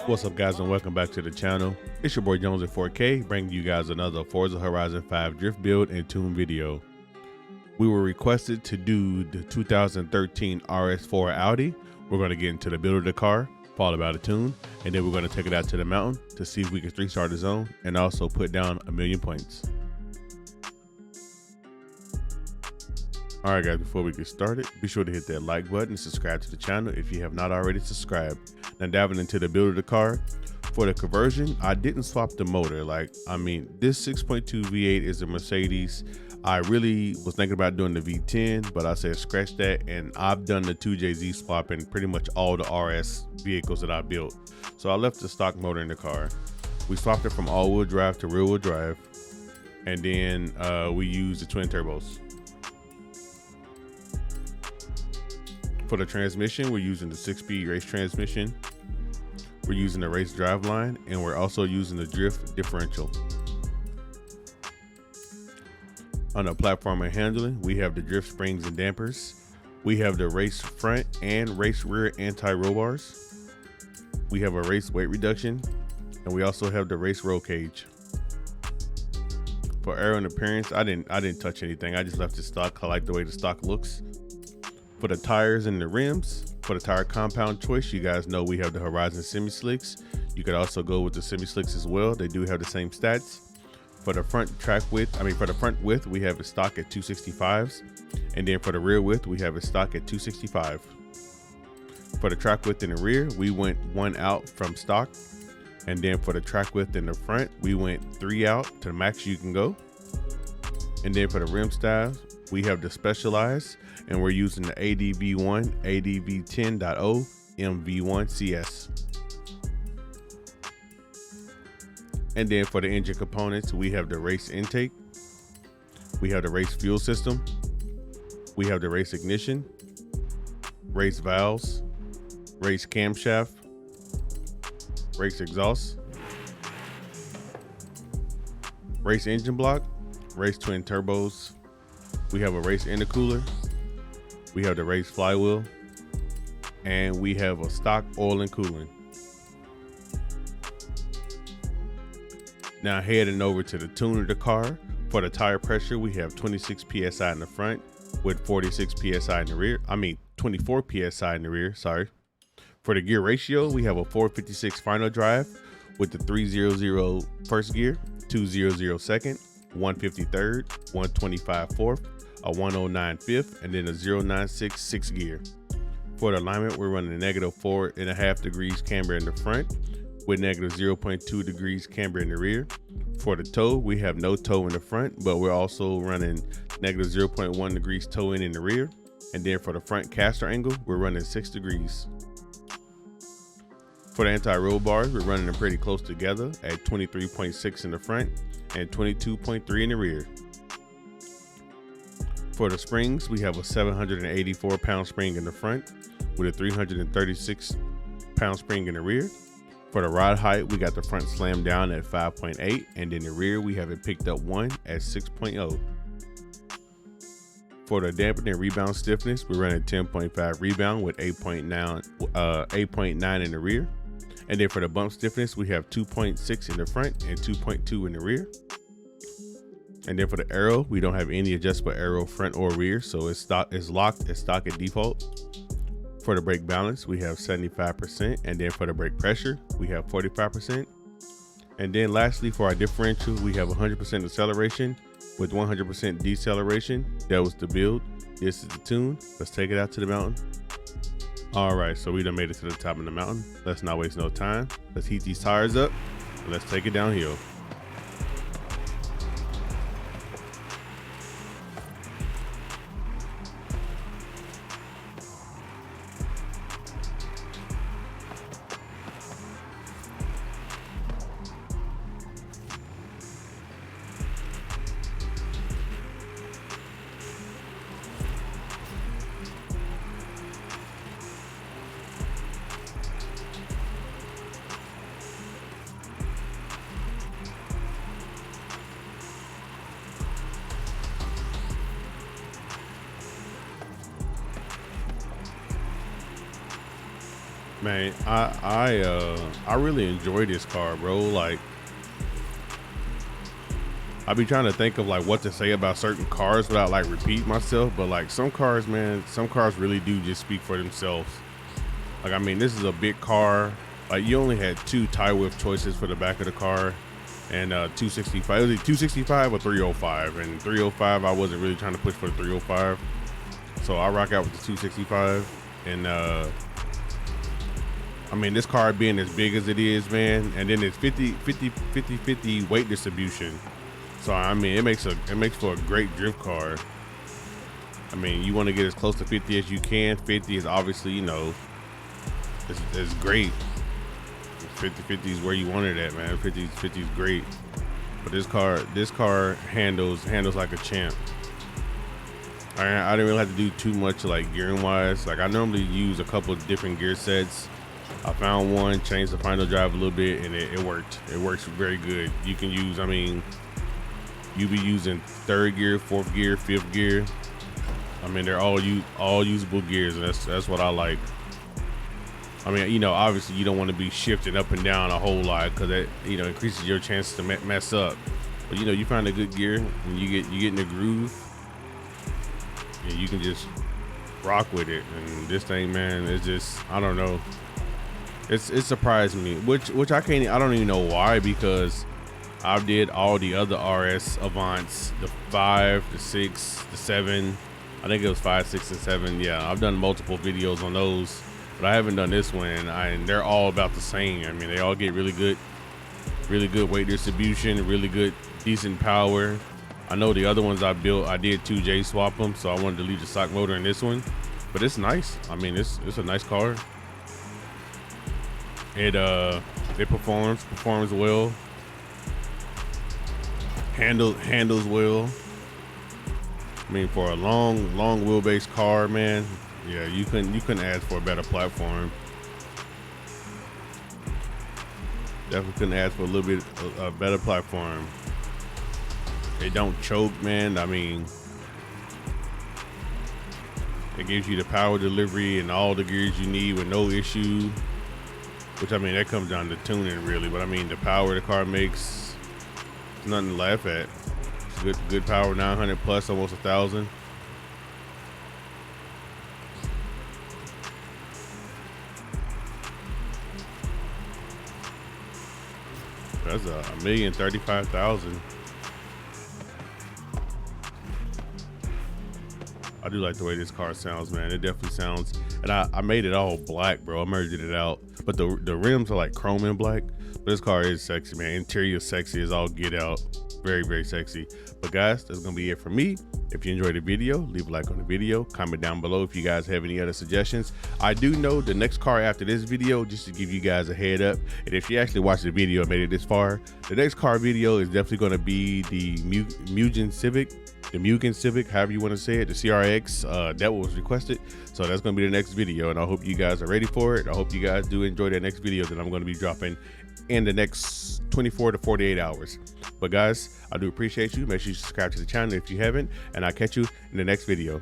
What's up, guys, and welcome back to the channel. It's your boy Jones at 4K, bringing you guys another Forza Horizon 5 drift build and tune video. We were requested to do the 2013 RS4 Audi. We're going to get into the build of the car, followed by the tune, and then we're going to take it out to the mountain to see if we can 3-star the zone and also put down 1,000,000 points. Alright guys, before we get started, be sure to hit that like button and subscribe to the channel if you have not already subscribed. Now diving into the build of the car, for the conversion, I didn't swap the motor. This 6.2 V8 is a Mercedes. I really was thinking about doing the V10, but I said scratch that, and I've done the 2JZ swap in pretty much all the RS vehicles that I built. So I left the stock motor in the car. We swapped it from all-wheel drive to rear-wheel drive, and then we used the twin turbos. For the transmission, we're using the 6-speed race transmission. We're using the race driveline, and we're also using the drift differential. On the platform and handling, we have the drift springs and dampers. We have the race front and race rear anti-roll bars. We have a race weight reduction, and we also have the race roll cage. For aero and appearance, I didn't touch anything. I just left it stock. I like the way the stock looks. For the tires and the rims, for the tire compound choice, you guys know we have the Horizon Semi-Slicks. You could also go with the Semi-Slicks as well. They do have the same stats. For the front for the front width, we have it stock at 265s. And then for the rear width, we have it stock at 265. For the track width in the rear, we went 1 out from stock. And then for the track width in the front, we went 3 out to the max you can go. And then for the rim styles, we have the Specialized, and we're using the ADV1 ADV10.0 MV1 CS. And then for the engine components, we have the race intake, we have the race fuel system, we have the race ignition, race valves, race camshaft, race exhaust, race engine block, race twin turbos. We have a race intercooler, we have the race flywheel, and we have a stock oil and coolant. Now heading over to the tune of the car, for the tire pressure, we have 26 PSI in the front with 46 PSI in the rear. 24 PSI in the rear, sorry. For the gear ratio, we have a 456 final drive with the 300 first gear, 200 second, 150 third, 125 fourth, a 109 fifth, and then a 096 sixth gear. For the alignment, we're running a -4.5 degrees camber in the front with -0.2 degrees camber in the rear. For the toe, we have no toe in the front, but we're also running -0.1 degrees toe in the rear. And then for the front caster angle, we're running 6 degrees. For the anti-roll bars, we're running them pretty close together at 23.6 in the front and 22.3 in the rear. For the springs, we have a 784 pound spring in the front with a 336 pound spring in the rear. For the rod height, we got the front slammed down at 5.8, and in the rear, we have it picked up 1 at 6.0. For the dampening and rebound stiffness, we're running 10.5 rebound with 8.9 in the rear. And then for the bump stiffness, we have 2.6 in the front and 2.2 in the rear. And then for the aero, we don't have any adjustable aero front or rear, so it's locked at default. For the brake balance, we have 75%, and then for the brake pressure, we have 45%. And then lastly, for our differential, we have 100% acceleration with 100% deceleration. That was the build. This is the tune. Let's take it out to the mountain. All right, so we done made it to the top of the mountain. Let's not waste no time. Let's heat these tires up and let's take it downhill. Man, I really enjoy this car, bro. Like, I be trying to think of like what to say about certain cars without like repeat myself, but like some cars, man, some cars really do just speak for themselves. Like, I mean, this is a big car. Like, you only had 2 tire width choices for the back of the car, and 265. It was 265 or 305, and 305 I wasn't really trying to push for the 305, so I rock out with the 265. And I mean, this car being as big as it is, man, and then it's 50 weight distribution. So I mean, it makes for a great drift car. I mean, you want to get as close to 50 as you can. 50 is obviously, you know, it's great. 50 is where you want it at, man. 50 is great. But this car handles like a champ. I didn't really have to do too much like gearing wise. Like, I normally use a couple of different gear sets. I found one, changed the final drive a little bit, and it worked. It works very good. You can use, I mean, you be using 3rd gear, 4th gear, 5th gear. I mean, they're all usable gears, and that's what I like. I mean, you know, obviously you don't want to be shifting up and down a whole lot, because that, you know, increases your chance to mess up. But, you know, you find a good gear and you get in the groove, and you can just rock with it. And this thing, man, it's just, I don't know. It surprised me, which I don't even know why, because I did all the other RS Avants, the 5, the 6, the 7. I think it was 5, 6, and 7. Yeah, I've done multiple videos on those, but I haven't done this one, and they're all about the same. I mean, they all get really good weight distribution, really good, decent power. I know the other ones I built, I did 2J swap them, so I wanted to leave the stock motor in this one, but it's nice. I mean, it's a nice car. It performs well, handles well. I mean, for a long wheelbase car, man, yeah, you couldn't ask for a better platform. Definitely couldn't ask for a little bit a better platform. It don't choke, man. I mean, it gives you the power delivery and all the gears you need with no issue. Which, I mean, that comes down to tuning, really. But I mean, the power the car makes, it's nothing to laugh at. It's good power, 900 plus, almost 1,000. That's $1,035,000. I do like the way this car sounds, man. It definitely sounds, and I made it all black, bro. I merged it out, but the rims are like chrome and black. But this car is sexy, man. Interior sexy is all get out. Very, very sexy. But guys, that's gonna be it for me. If you enjoyed the video, leave a like on the video, comment down below if you guys have any other suggestions. I do know the next car after this video, just to give you guys a head up, and if you actually watched the video and made it this far, the next car video is definitely going to be the Mugen Civic, however you want to say it, the CRX, that was requested. So that's going to be the next video, and I hope you guys are ready for it. I hope you guys do enjoy that next video that I'm going to be dropping in the next 24 to 48 hours. But guys, I do appreciate you. Make sure you subscribe to the channel if you haven't, and I'll catch you in the next video.